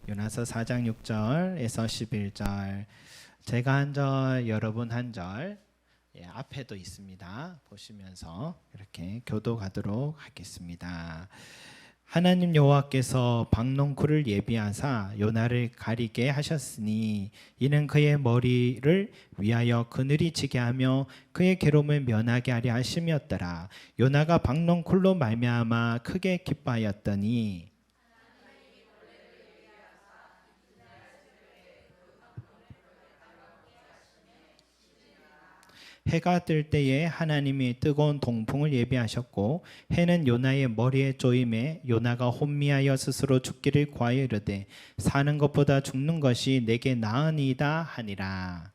요나서 4장 6절에서 11절, 제가 한 절, 여러분 한 절, 앞에도 있습니다. 보시면서 이렇게 교도하도록 하겠습니다. 하나님 여호와께서 박농쿨을 예비하사 요나를 가리게 하셨으니 이는 그의 머리를 위하여 그늘이 지게 하며 그의 괴로움을 면하게 하려 하심이었더라. 요나가 박농쿨로 말미암아 크게 기뻐하였더니 해가 뜰 때에 하나님이 뜨거운 동풍을 예비하셨고 해는 요나의 머리에 쪼임에 요나가 혼미하여 스스로 죽기를 구하여 이르되 사는 것보다 죽는 것이 내게 나으니이다 하니라.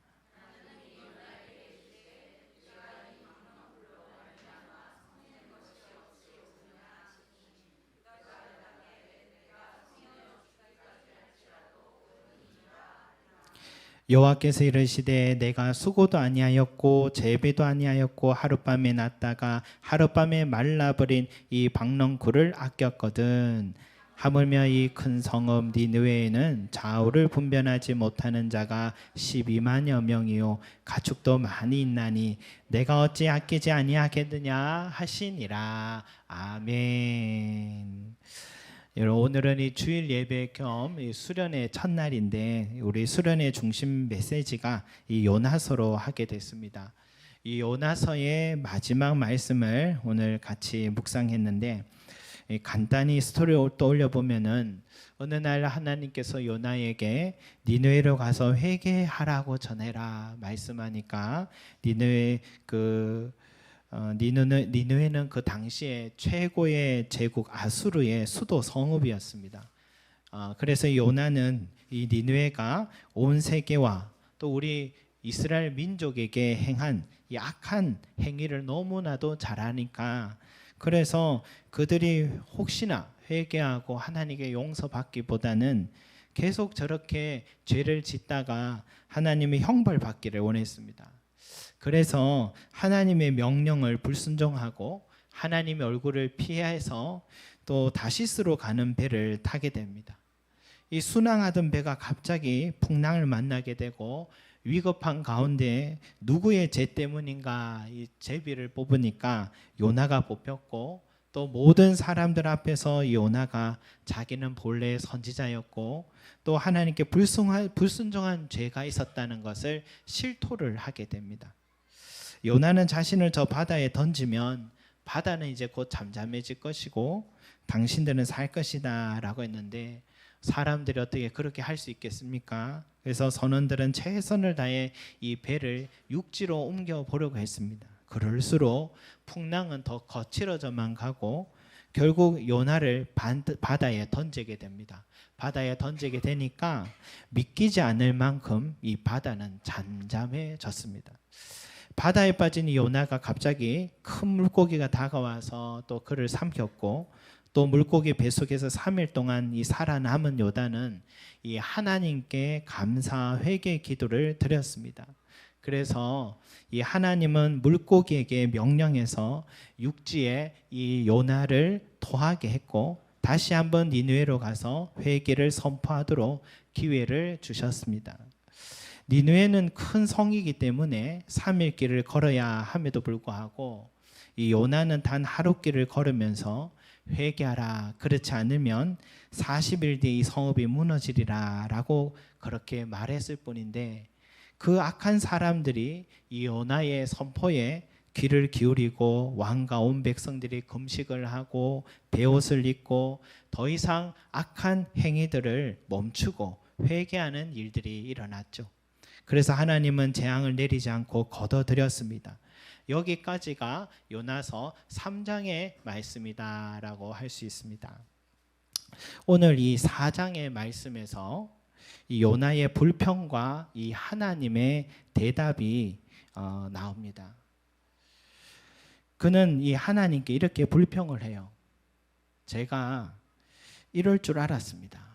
여호와께서 이르시되 내가 수고도 아니하였고 재배도 아니하였고 하룻밤에 났다가 하룻밤에 말라버린 이 박넝쿨을 아꼈거든. 하물며 이 큰 성읍 니느웨에는 좌우를 분별하지 못하는 자가 12만여 명이요 가축도 많이 있나니 내가 어찌 아끼지 아니하겠느냐 하시니라. 아멘. 여러분, 오늘은 이 주일 예배 겸 이 수련의 첫날인데 우리 수련의 중심 메시지가 이 요나서로 하게 됐습니다. 이 요나서의 마지막 말씀을 오늘 같이 묵상했는데 간단히 스토리를 떠올려 보면은 어느 날 하나님께서 요나에게 니느웨로 가서 회개하라고 전해라 말씀하니까 니느웨는 그 당시에 최고의 제국 아수르의 수도 성읍이었습니다. 그래서 요나는 이 니느웨가 온 세계와 또 우리 이스라엘 민족에게 행한 이 악한 행위를 너무나도 잘 아니까 그래서 그들이 혹시나 회개하고 하나님께 용서받기보다는 계속 저렇게 죄를 짓다가 하나님의 형벌 받기를 원했습니다. 그래서 하나님의 명령을 불순종하고 하나님의 얼굴을 피해서 또 다시스로 가는 배를 타게 됩니다. 이 순항하던 배가 갑자기 풍랑을 만나게 되고 위급한 가운데 누구의 죄 때문인가 이 제비를 뽑으니까 요나가 뽑혔고 또 모든 사람들 앞에서 요나가 자기는 본래 선지자였고 또 하나님께 불순종한 죄가 있었다는 것을 실토를 하게 됩니다. 요나는 자신을 저 바다에 던지면 바다는 이제 곧 잠잠해질 것이고 당신들은 살 것이다 라고 했는데 사람들이 어떻게 그렇게 할 수 있겠습니까? 그래서 선원들은 최선을 다해 이 배를 육지로 옮겨 보려고 했습니다. 그럴수록 풍랑은 더 거칠어져만 가고 결국 요나를 바다에 던지게 됩니다. 바다에 던지게 되니까 믿기지 않을 만큼 이 바다는 잠잠해졌습니다. 바다에 빠진 이 요나가 갑자기 큰 물고기가 다가와서 또 그를 삼켰고 또 물고기 뱃속에서 3일 동안 이 살아남은 요나는 이 하나님께 감사 회개 기도를 드렸습니다. 그래서 이 하나님은 물고기에게 명령해서 육지에 이 요나를 토하게 했고 다시 한번 니느웨로 가서 회개를 선포하도록 기회를 주셨습니다. 니느웨는 큰 성이기 때문에 3일 길을 걸어야 함에도 불구하고 이 요나는 단 하루 길을 걸으면서 회개하라 그렇지 않으면 40일 뒤에 이 성읍이 무너지리라 라고 그렇게 말했을 뿐인데 그 악한 사람들이 이 요나의 선포에 귀를 기울이고 왕과 온 백성들이 금식을 하고 베옷을 입고 더 이상 악한 행위들을 멈추고 회개하는 일들이 일어났죠. 그래서 하나님은 재앙을 내리지 않고 거둬들였습니다. 여기까지가 요나서 3장의 말씀이다라고 할 수 있습니다. 오늘 이 4장의 말씀에서 이 요나의 불평과 이 하나님의 대답이 나옵니다. 그는 이 하나님께 이렇게 불평을 해요. 제가 이럴 줄 알았습니다.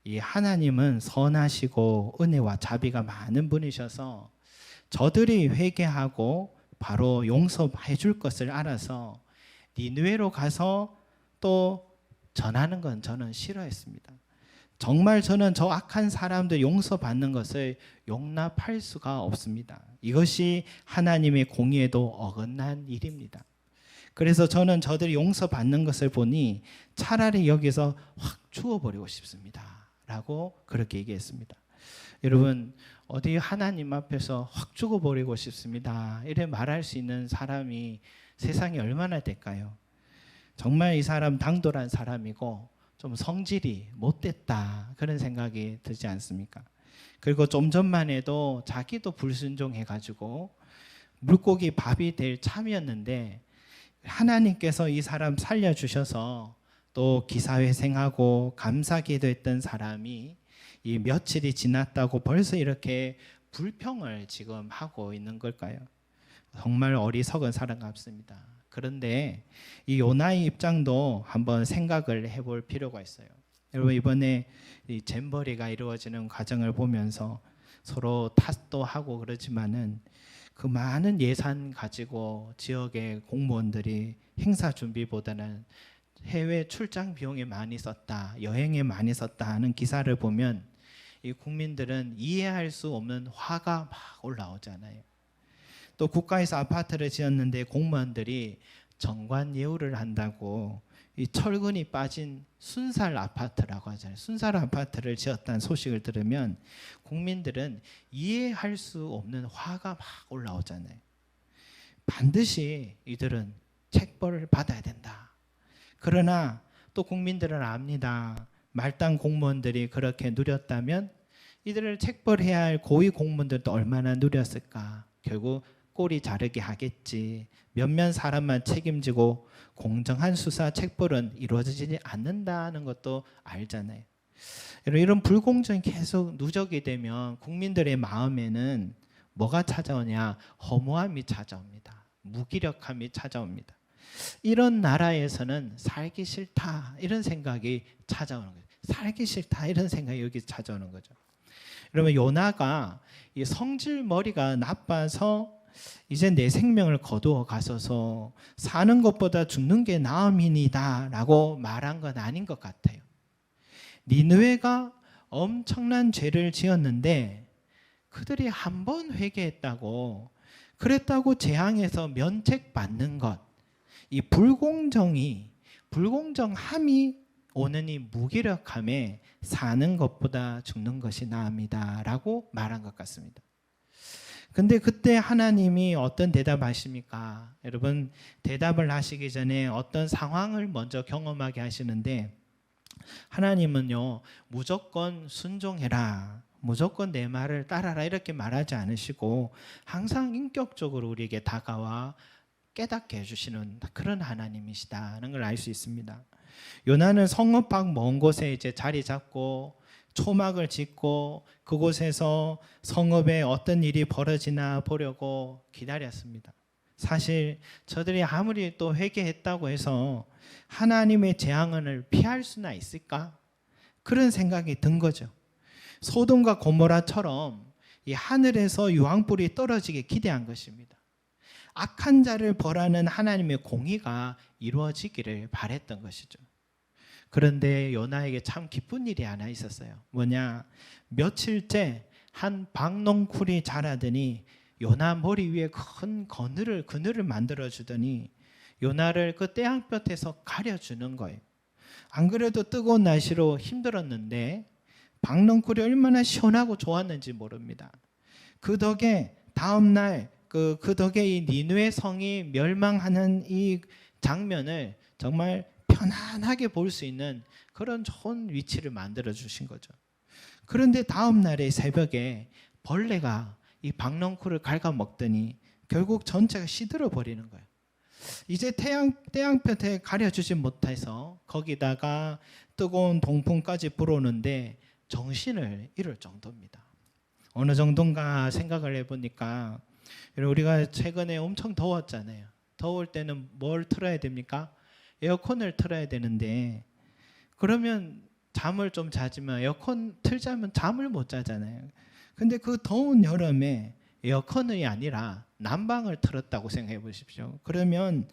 이 하나님은 선하시고 은혜와 자비가 많은 분이셔서 저들이 회개하고 바로 용서해 줄 것을 알아서 니느웨로 가서 또 전하는 건 저는 싫어했습니다. 정말 저는 저 악한 사람들 용서받는 것을 용납할 수가 없습니다. 이것이 하나님의 공의에도 어긋난 일입니다. 그래서 저는 저들이 용서받는 것을 보니 차라리 여기서 확 죽어버리고 싶습니다 라고 그렇게 얘기했습니다. 여러분, 어디 하나님 앞에서 확 죽어버리고 싶습니다 이래 말할 수 있는 사람이 세상에 얼마나 될까요? 정말 이 사람 당돌한 사람이고 좀 성질이 못됐다 그런 생각이 들지 않습니까? 그리고 좀 전만 해도 자기도 불순종해가지고 물고기 밥이 될 참이었는데 하나님께서 이 사람 살려주셔서 또 기사회생하고 감사기도했던 사람이 이 며칠이 지났다고 벌써 이렇게 불평을 지금 하고 있는 걸까요? 정말 어리석은 사람 같습니다. 그런데 이 요나의 입장도 한번 생각을 해볼 필요가 있어요. 여러분, 이번에 이 잼버리가 이루어지는 과정을 보면서 서로 탓도 하고 그러지만은 그 많은 예산 가지고 지역의 공무원들이 행사 준비보다는 해외 출장 비용에 많이 썼다, 여행에 많이 썼다 하는 기사를 보면 이 국민들은 이해할 수 없는 화가 막 올라오잖아요. 또 국가에서 아파트를 지었는데 공무원들이 정관 예우를 한다고 이 철근이 빠진 순살 아파트라고 하잖아요. 순살 아파트를 지었다는 소식을 들으면 국민들은 이해할 수 없는 화가 막 올라오잖아요. 반드시 이들은 책벌을 받아야 된다. 그러나 또 국민들은 압니다. 말단 공무원들이 그렇게 누렸다면 이들을 책벌해야 할 고위 공무원들도 얼마나 누렸을까. 결국 꼬리 자르게 하겠지. 몇몇 사람만 책임지고 공정한 수사 책벌은 이루어지지 않는다는 것도 알잖아요. 이런 불공정이 계속 누적이 되면 국민들의 마음에는 뭐가 찾아오냐? 허무함이 찾아옵니다. 무기력함이 찾아옵니다. 이런 나라에서는 살기 싫다 이런 생각이 찾아오는 거죠. 살기 싫다 이런 생각이 여기 찾아오는 거죠. 여러분, 요나가 이 성질 머리가 나빠서 이제 내 생명을 거두어 가서서 사는 것보다 죽는 게 나음이니다 라고 말한 건 아닌 것 같아요. 니느웨가 엄청난 죄를 지었는데 그들이 한 번 회개했다고 그랬다고 재앙에서 면책받는 것, 이 불공정함이 오는 이 무기력함에 사는 것보다 죽는 것이 나음이다 라고 말한 것 같습니다. 근데 그때 하나님이 어떤 대답하십니까? 여러분, 대답을 하시기 전에 어떤 상황을 먼저 경험하게 하시는데 하나님은요, 무조건 순종해라, 무조건 내 말을 따라라 이렇게 말하지 않으시고 항상 인격적으로 우리에게 다가와 깨닫게 해주시는 그런 하나님이시다는 걸 알 수 있습니다. 요나는 성읍 밖 먼 곳에 이제 자리 잡고 초막을 짓고 그곳에서 성읍에 어떤 일이 벌어지나 보려고 기다렸습니다. 사실 저들이 아무리 또 회개했다고 해서 하나님의 재앙을 피할 수나 있을까? 그런 생각이 든 거죠. 소돔과 고모라처럼 이 하늘에서 유황불이 떨어지게 기대한 것입니다. 악한 자를 벌하는 하나님의 공의가 이루어지기를 바랬던 것이죠. 그런데 요나에게 참 기쁜 일이 하나 있었어요. 뭐냐? 며칠째 한 박농쿨이 자라더니 요나 머리 위에 큰 그늘을 만들어 주더니 요나를 그 태양볕에서 가려주는 거예요. 안 그래도 뜨거운 날씨로 힘들었는데 박농쿨이 얼마나 시원하고 좋았는지 모릅니다. 그 덕에 다음날 그 덕에 이 니느웨 성이 멸망하는 이 장면을 정말 편안하게 볼 수 있는 그런 좋은 위치를 만들어 주신 거죠. 그런데 다음 날의 새벽에 벌레가 이 박넝쿨을 갉아먹더니 결국 전체가 시들어 버리는 거예요. 이제 태양볕에 가려주지 못해서 거기다가 뜨거운 동풍까지 불어오는데 정신을 잃을 정도입니다. 어느 정도인가 생각을 해보니까 우리가 최근에 엄청 더웠잖아요. 더울 때는 뭘 틀어야 됩니까? 에어컨을 틀어야 되는데 그러면 잠을 좀 자지만 에어컨 틀자면 잠을 못 자잖아요. 근데 그 더운 여름에 에어컨이 아니라 난방을 틀었다고 생각해 보십시오. 그러면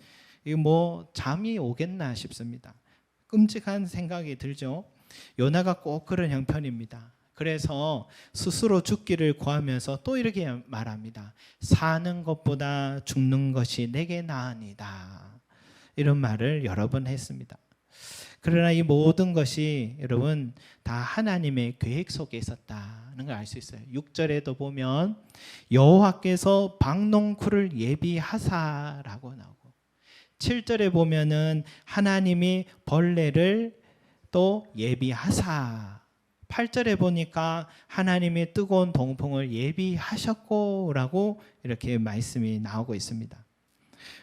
이 뭐 잠이 오겠나 싶습니다. 끔찍한 생각이 들죠. 요나가 꼭 그런 형편입니다. 그래서 스스로 죽기를 구하면서 또 이렇게 말합니다. 사는 것보다 죽는 것이 내게 나으니다. 이런 말을 여러 번 했습니다. 그러나 이 모든 것이 여러분 다 하나님의 계획 속에 있었다는 걸 알 수 있어요. 6절에도 보면 여호와께서 박농쿨을 예비하사라고 나오고, 7절에 보면은 하나님이 벌레를 또 예비하사, 8절에 보니까 하나님이 뜨거운 동풍을 예비하셨고라고 이렇게 말씀이 나오고 있습니다.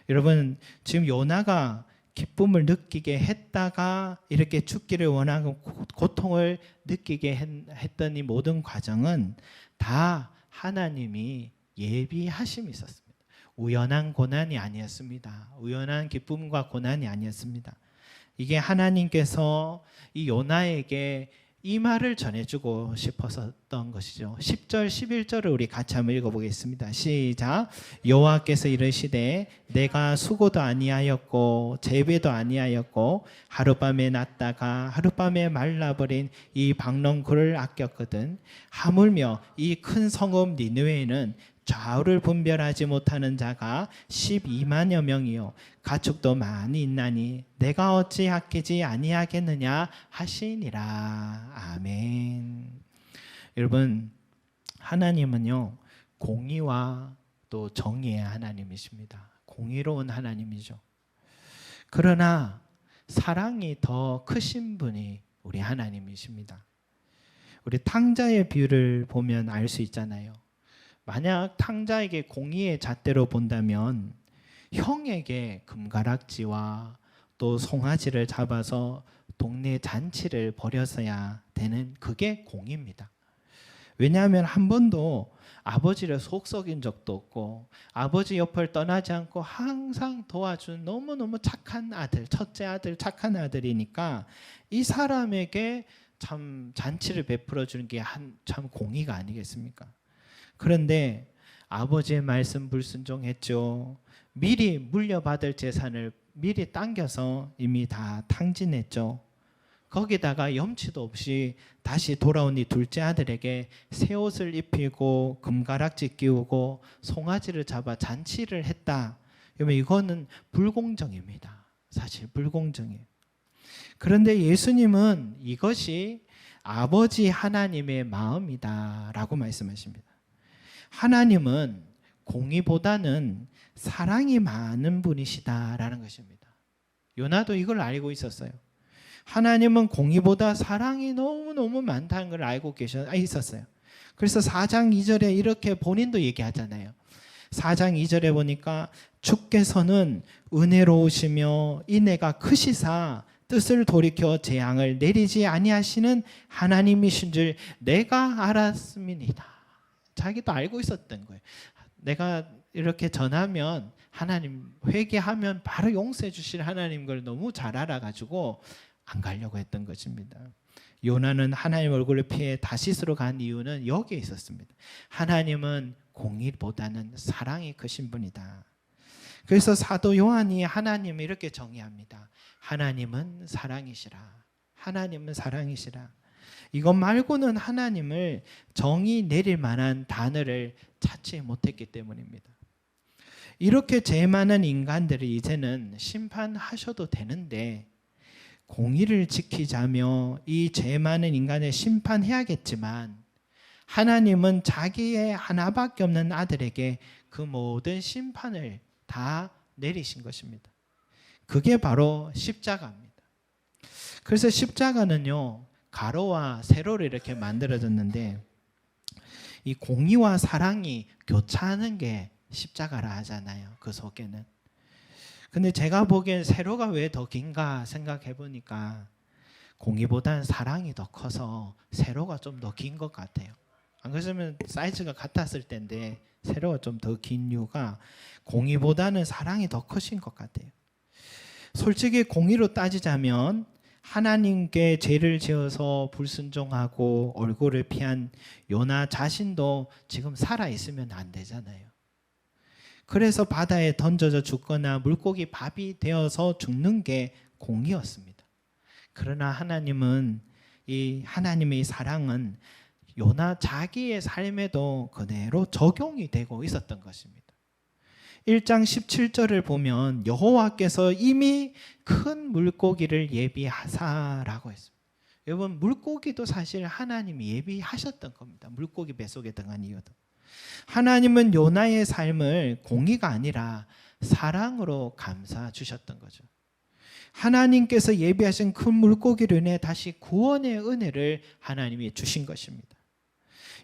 여러분, 지금 요나가 기쁨을 느끼게 했다가 이렇게 죽기를 원하고 고통을 느끼게 했던 이 모든 과정은 다 하나님이 예비하심이 있었습니다. 우연한 고난이 아니었습니다. 우연한 기쁨과 고난이 아니었습니다. 이게 하나님께서 이 요나에게 이 말을 전해주고 싶었던 것이죠. 10절 11절을 우리 같이 한번 읽어보겠습니다. 시작. 여호와께서 이르시되 내가 수고도 아니하였고 재배도 아니하였고 하룻밤에 났다가 하룻밤에 말라버린 이 박농쿨을 아꼈거든. 하물며 이 큰 성읍 니느웨에는 좌우를 분별하지 못하는 자가 12만여 명이요 가축도 많이 있나니 내가 어찌 아끼지 아니하겠느냐 하시니라. 아멘. 여러분, 하나님은요 공의와 또 정의의 하나님이십니다. 공의로운 하나님이죠. 그러나 사랑이 더 크신 분이 우리 하나님이십니다. 우리 탕자의 비유를 보면 알 수 있잖아요. 만약 탕자에게 공의의 잣대로 본다면 형에게 금가락지와 또 송아지를 잡아서 동네 잔치를 벌였어야 되는, 그게 공의입니다. 왜냐하면 한 번도 아버지를 속썩인 적도 없고 아버지 옆을 떠나지 않고 항상 도와준 너무너무 착한 아들, 첫째 아들, 착한 아들이니까 이 사람에게 참 잔치를 베풀어 주는 게 참 공의가 아니겠습니까? 그런데 아버지의 말씀 불순종했죠. 미리 물려받을 재산을 미리 당겨서 이미 다 탕진했죠. 거기다가 염치도 없이 다시 돌아온 이 둘째 아들에게 새 옷을 입히고 금가락지 끼우고 송아지를 잡아 잔치를 했다. 그러면 이거는 불공정입니다. 사실 불공정해요. 그런데 예수님은 이것이 아버지 하나님의 마음이다라고 말씀하십니다. 하나님은 공의보다는 사랑이 많은 분이시다라는 것입니다. 요나도 이걸 알고 있었어요. 하나님은 공의보다 사랑이 너무너무 많다는 걸 알고 있었어요. 그래서 4장 2절에 이렇게 본인도 얘기하잖아요. 4장 2절에 보니까 주께서는 은혜로우시며 인애가 크시사 뜻을 돌이켜 재앙을 내리지 아니하시는 하나님이신 줄 내가 알았음이니이다. 자기도 알고 있었던 거예요. 내가 이렇게 전하면 하나님 회개하면 바로 용서해 주실 하나님 걸 너무 잘 알아가지고 안 가려고 했던 것입니다. 요나는 하나님 얼굴을 피해 다시스로 간 이유는 여기에 있었습니다. 하나님은 공의보다는 사랑이 크신 분이다. 그래서 사도 요한이 하나님을 이렇게 정의합니다. 하나님은 사랑이시라. 하나님은 사랑이시라. 이것 말고는 하나님을 정의 내릴 만한 단어를 찾지 못했기 때문입니다. 이렇게 죄 많은 인간들을 이제는 심판하셔도 되는데 공의를 지키자며 이 죄 많은 인간을 심판해야겠지만 하나님은 자기의 하나밖에 없는 아들에게 그 모든 심판을 다 내리신 것입니다. 그게 바로 십자가입니다. 그래서 십자가는요 가로와 세로를 이렇게 만들어졌는데 이 공의와 사랑이 교차하는 게 십자가라 하잖아요. 그 속에는. 근데 제가 보기엔 세로가 왜 더 긴가 생각해 보니까 공의보다는 사랑이 더 커서 세로가 좀 더 긴 것 같아요. 안 그랬으면 사이즈가 같았을 텐데 세로가 좀 더 긴 이유가 공의보다는 사랑이 더 크신 것 같아요. 솔직히 공의로 따지자면 하나님께 죄를 지어서 불순종하고 얼굴을 피한 요나 자신도 지금 살아있으면 안 되잖아요. 그래서 바다에 던져져 죽거나 물고기 밥이 되어서 죽는 게 공의였습니다. 그러나 하나님은 이 하나님의 사랑은 요나 자기의 삶에도 그대로 적용이 되고 있었던 것입니다. 1장 17절을 보면 여호와께서 이미 큰 물고기를 예비하사라고 했습니다. 여러분, 물고기도 사실 하나님이 예비하셨던 겁니다. 물고기 뱃속에 들어간 이유도. 하나님은 요나의 삶을 공의가 아니라 사랑으로 감싸 주셨던 거죠. 하나님께서 예비하신 큰 물고기로 인해 다시 구원의 은혜를 하나님이 주신 것입니다.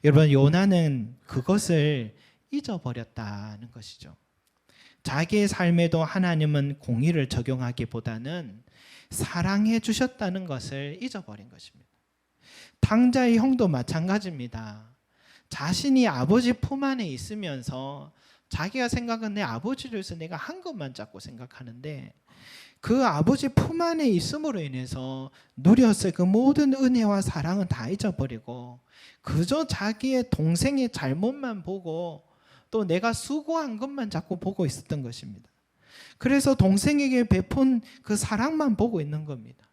여러분, 요나는 그것을 잊어버렸다는 것이죠. 자기의 삶에도 하나님은 공의를 적용하기보다는 사랑해 주셨다는 것을 잊어버린 것입니다. 탕자의 형도 마찬가지입니다. 자신이 아버지 품 안에 있으면서 자기가 생각은 내 아버지를 위해서 내가 한 것만 자꾸 생각하는데, 그 아버지 품 안에 있음으로 인해서 누렸을 그 모든 은혜와 사랑은 다 잊어버리고 그저 자기의 동생의 잘못만 보고 또 내가 수고한 것만 자꾸 보고 있었던 것입니다. 그래서 동생에게 베푼 그 사랑만 보고 있는 겁니다.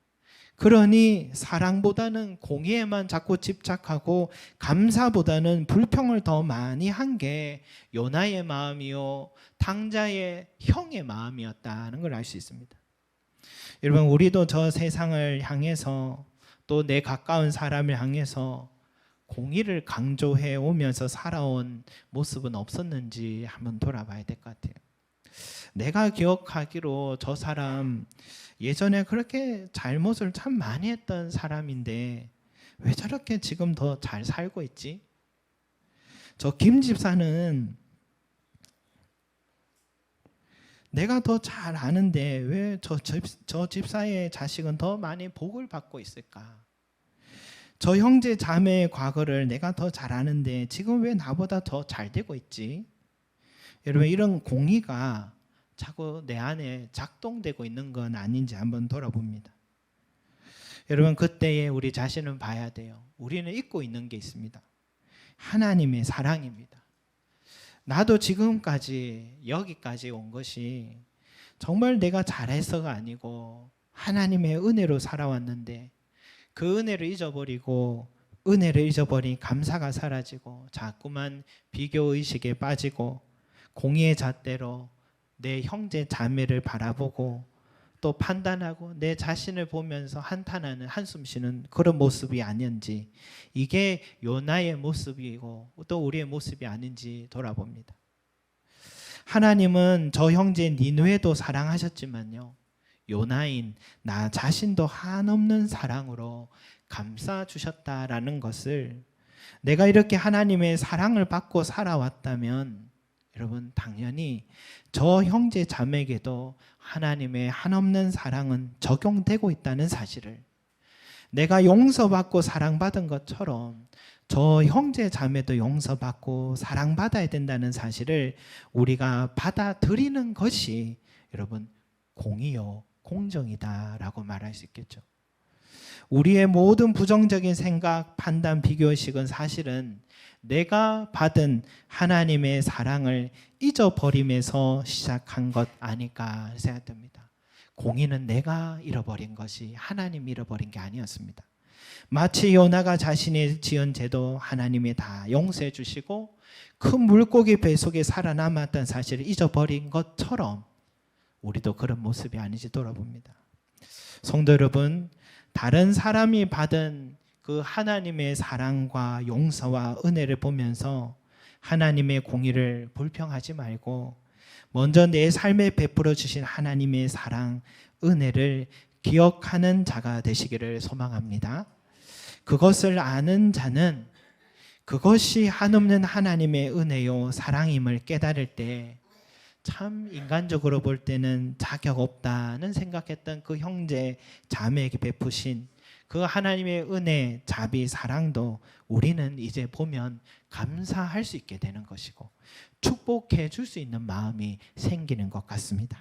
그러니 사랑보다는 공의에만 자꾸 집착하고 감사보다는 불평을 더 많이 한 게 요나의 마음이요 탕자의 형의 마음이었다는 걸 알 수 있습니다. 여러분, 우리도 저 세상을 향해서 또 내 가까운 사람을 향해서 공의를 강조해 오면서 살아온 모습은 없었는지 한번 돌아봐야 될 것 같아요. 내가 기억하기로 저 사람 예전에 그렇게 잘못을 참 많이 했던 사람인데 왜 저렇게 지금 더 잘 살고 있지? 저 김 집사는 내가 더 잘 아는데 왜 저 집사의 자식은 더 많이 복을 받고 있을까? 저 형제 자매의 과거를 내가 더 잘 아는데 지금 왜 나보다 더 잘 되고 있지? 여러분, 이런 공의가 자꾸 내 안에 작동되고 있는 건 아닌지 한번 돌아봅니다. 여러분, 그때에 우리 자신은 봐야 돼요. 우리는 잊고 있는 게 있습니다. 하나님의 사랑입니다. 나도 지금까지 여기까지 온 것이 정말 내가 잘해서가 아니고 하나님의 은혜로 살아왔는데 그 은혜를 잊어버리고 은혜를 잊어버린 감사가 사라지고 자꾸만 비교의식에 빠지고 공의의 잣대로 내 형제 자매를 바라보고 또 판단하고 내 자신을 보면서 한탄하는 한숨 쉬는 그런 모습이 아닌지, 이게 요나의 모습이고 또 우리의 모습이 아닌지 돌아봅니다. 하나님은 저 형제 니느웨도 사랑하셨지만요, 요나인 나 자신도 한없는 사랑으로 감싸 주셨다라는 것을, 내가 이렇게 하나님의 사랑을 받고 살아왔다면 여러분, 당연히 저 형제 자매에게도 하나님의 한없는 사랑은 적용되고 있다는 사실을, 내가 용서받고 사랑받은 것처럼 저 형제 자매도 용서받고 사랑받아야 된다는 사실을 우리가 받아들이는 것이 여러분 공의요 공정이다라고 말할 수 있겠죠. 우리의 모든 부정적인 생각, 판단, 비교의식은 사실은 내가 받은 하나님의 사랑을 잊어버림에서 시작한 것 아닐까 생각됩니다. 공의는 내가 잃어버린 것이 하나님이 잃어버린 게 아니었습니다. 마치 요나가 자신의 지은 죄도 하나님이 다 용서해 주시고 큰 물고기 뱃속에 살아남았던 사실을 잊어버린 것처럼 우리도 그런 모습이 아닌지 돌아봅니다. 성도 여러분, 다른 사람이 받은 그 하나님의 사랑과 용서와 은혜를 보면서 하나님의 공의를 불평하지 말고 먼저 내 삶에 베풀어 주신 하나님의 사랑, 은혜를 기억하는 자가 되시기를 소망합니다. 그것을 아는 자는 그것이 한없는 하나님의 은혜요 사랑임을 깨달을 때 참 인간적으로 볼 때는 자격 없다는 생각했던 그 형제 자매에게 베푸신 그 하나님의 은혜, 자비, 사랑도 우리는 이제 보면 감사할 수 있게 되는 것이고 축복해 줄 수 있는 마음이 생기는 것 같습니다.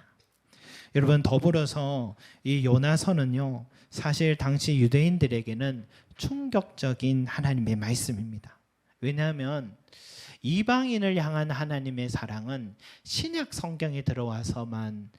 여러분, 더불어서 이 요나서는요, 사실 당시 유대인들에게는 충격적인 하나님의 말씀입니다. 왜냐하면 이방인을 향한 하나님의 사랑은 신약 성경에 들어와서만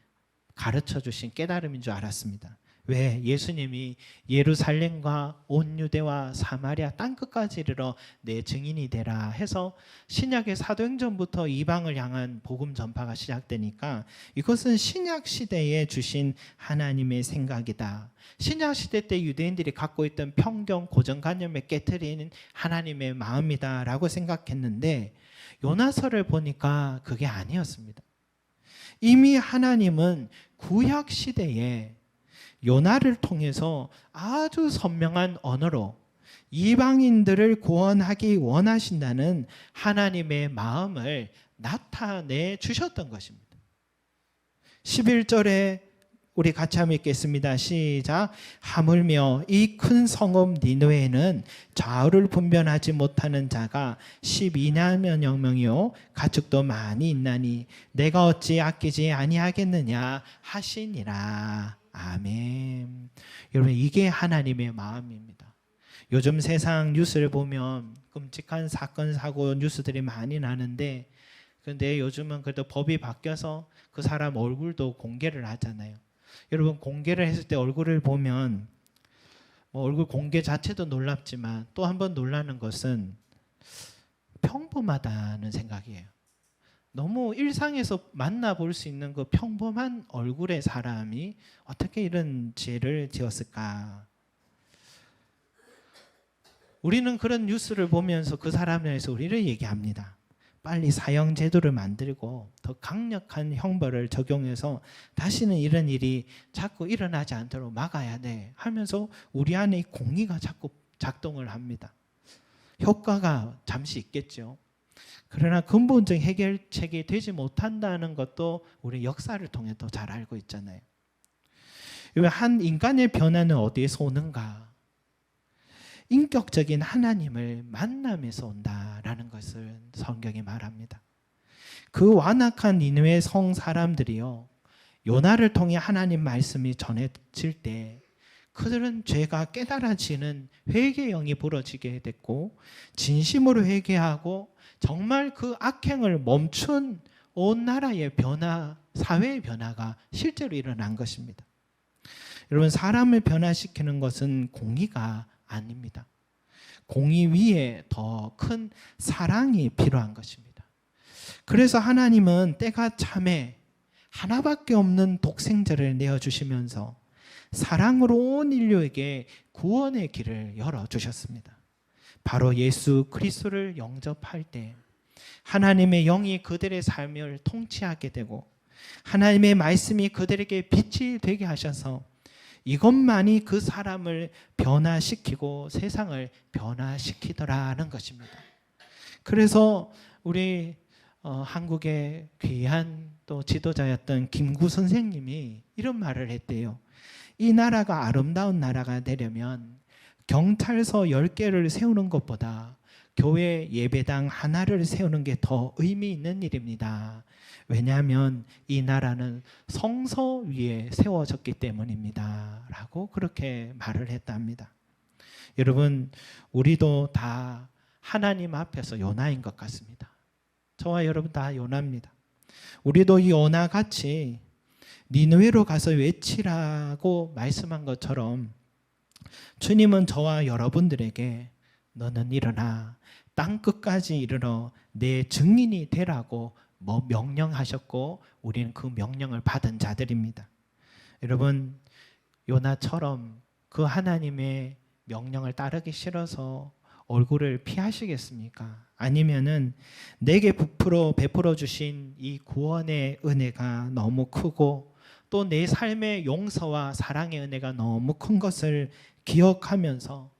가르쳐 주신 깨달음인 줄 알았습니다. 왜? 예수님이 예루살렘과 온 유대와 사마리아 땅끝까지 이르러 내 증인이 되라 해서 신약의 사도행전부터 이방을 향한 복음 전파가 시작되니까 이것은 신약 시대에 주신 하나님의 생각이다. 신약 시대 때 유대인들이 갖고 있던 편견 고정관념에 깨트리는 하나님의 마음이다라고 생각했는데 요나서를 보니까 그게 아니었습니다. 이미 하나님은 구약 시대에 요나를 통해서 아주 선명한 언어로 이방인들을 구원하기 원하신다는 하나님의 마음을 나타내 주셨던 것입니다. 11절에 우리 같이 한번 읽겠습니다. 시작. 하물며 이 큰 성읍 니느웨에는 좌우를 분별하지 못하는 자가 12만 명이요 가축도 많이 있나니 내가 어찌 아끼지 아니하겠느냐 하시니라. 아멘. 여러분, 이게 하나님의 마음입니다. 요즘 세상 뉴스를 보면 끔찍한 사건 사고 뉴스들이 많이 나는데, 그런데 요즘은 그래도 법이 바뀌어서 그 사람 얼굴도 공개를 하잖아요. 여러분, 공개를 했을 때 얼굴을 보면 얼굴 공개 자체도 놀랍지만 또 한 번 놀라는 것은 평범하다는 생각이에요. 너무 일상에서 만나볼 수 있는 그 평범한 얼굴의 사람이 어떻게 이런 죄를 지었을까? 우리는 그런 뉴스를 보면서 그 사람에 대해서 우리를 얘기합니다. 빨리 사형 제도를 만들고 더 강력한 형벌을 적용해서 다시는 이런 일이 자꾸 일어나지 않도록 막아야 돼 하면서 우리 안에 공의가 자꾸 작동을 합니다. 효과가 잠시 있겠죠. 그러나 근본적인 해결책이 되지 못한다는 것도 우리 역사를 통해 또 잘 알고 있잖아요. 한 인간의 변화는 어디에서 오는가? 인격적인 하나님을 만남에서 온다라는 것을 성경이 말합니다. 그 완악한 니느웨 성 사람들이요, 요나를 통해 하나님 말씀이 전해질 때 그들은 죄가 깨달아지는 회개의 영이 불어지게 됐고, 진심으로 회개하고 정말 그 악행을 멈춘 온 나라의 변화, 사회의 변화가 실제로 일어난 것입니다. 여러분, 사람을 변화시키는 것은 공의가 아닙니다. 공의 위에 더 큰 사랑이 필요한 것입니다. 그래서 하나님은 때가 참에 하나밖에 없는 독생자를 내어주시면서 사랑으로 온 인류에게 구원의 길을 열어주셨습니다. 바로 예수 그리스도를 영접할 때 하나님의 영이 그들의 삶을 통치하게 되고 하나님의 말씀이 그들에게 빛이 되게 하셔서 이것만이 그 사람을 변화시키고 세상을 변화시키더라는 것입니다. 그래서 우리 한국의 귀한 또 지도자였던 김구 선생님이 이런 말을 했대요. 이 나라가 아름다운 나라가 되려면 경찰서 10개를 세우는 것보다 교회 예배당 하나를 세우는 게 더 의미 있는 일입니다. 왜냐하면 이 나라는 성서 위에 세워졌기 때문입니다. 라고 그렇게 말을 했답니다. 여러분, 우리도 다 하나님 앞에서 요나인 것 같습니다. 저와 여러분 다 요나입니다. 우리도 이 요나같이 니느웨로 가서 외치라고 말씀한 것처럼 주님은 저와 여러분들에게 너는 일어나 땅 끝까지 이르러 내 증인이 되라고 명령하셨고 우리는 그 명령을 받은 자들입니다. 여러분, 요나처럼 그 하나님의 명령을 따르기 싫어서 얼굴을 피하시겠습니까? 아니면은 내게 베풀어 주신 이 구원의 은혜가 너무 크고 또 내 삶의 용서와 사랑의 은혜가 너무 큰 것을 기억하면서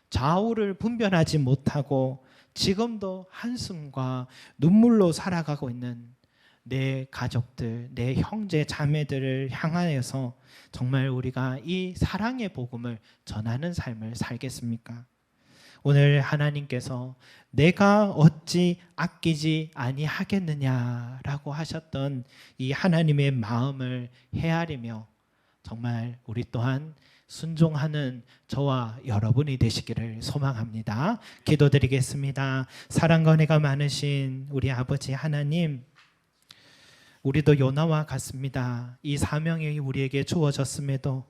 좌우를 분별하지 못하고 지금도 한숨과 눈물로 살아가고 있는 내 가족들, 내 형제 자매들을 향하여서 정말 우리가 이 사랑의 복음을 전하는 삶을 살겠습니까? 오늘 하나님께서 내가 어찌 아끼지 아니하겠느냐라고 하셨던 이 하나님의 마음을 헤아리며 정말 우리 또한 순종하는 저와 여러분이 되시기를 소망합니다. 기도드리겠습니다. 사랑과 은혜가 많으신 우리 아버지 하나님, 우리도 요나와 같습니다. 이 사명이 우리에게 주어졌음에도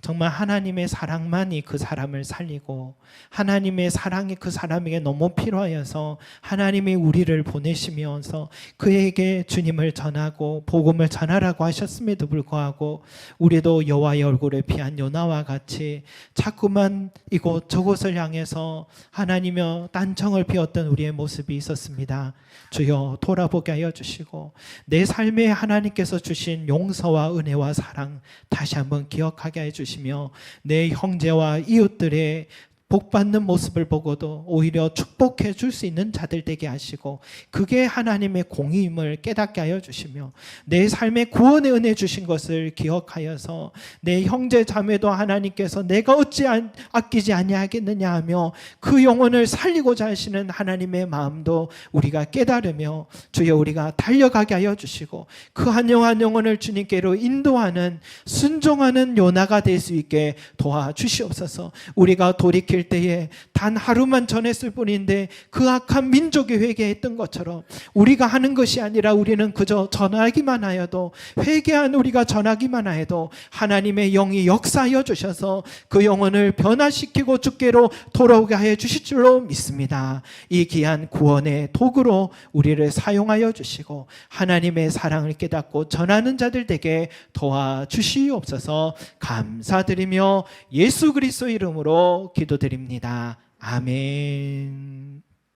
정말 하나님의 사랑만이 그 사람을 살리고 하나님의 사랑이 그 사람에게 너무 필요하여서 하나님이 우리를 보내시면서 그에게 주님을 전하고 복음을 전하라고 하셨음에도 불구하고 우리도 여호와의 얼굴을 피한 요나와 같이 자꾸만 이곳 저곳을 향해서 하나님여 딴청을 피웠던 우리의 모습이 있었습니다. 주여 돌아보게 하여 주시고 내 삶에 하나님께서 주신 용서와 은혜와 사랑 다시 한번 기억하게 해 주시며 내 형제와 이웃들의 복받는 모습을 보고도 오히려 축복해 줄 수 있는 자들 되게 하시고 그게 하나님의 공의임을 깨닫게 하여 주시며 내 삶에 구원의 은혜 주신 것을 기억하여서 내 형제 자매도 하나님께서 내가 어찌 아끼지 아니하겠느냐 하며 그 영혼을 살리고자 하시는 하나님의 마음도 우리가 깨달으며 주여 우리가 달려가게 하여 주시고 그 한 영혼을 주님께로 인도하는 순종하는 요나가 될 수 있게 도와주시옵소서. 우리가 돌이킬 때에 단 하루만 전했을 뿐인데 그 악한 민족이 회개했던 것처럼 우리가 하는 것이 아니라 우리는 그저 전하기만 하여도 회개한 우리가 전하기만 하여도 하나님의 영이 역사하여 주셔서 그 영혼을 변화시키고 주께로 돌아오게 하여 주실 줄로 믿습니다. 이 귀한 구원의 도구로 우리를 사용하여 주시고 하나님의 사랑을 깨닫고 전하는 자들 되게 도와주시옵소서. 감사드리며 예수 그리스도 이름으로 기도드립니다. 아멘.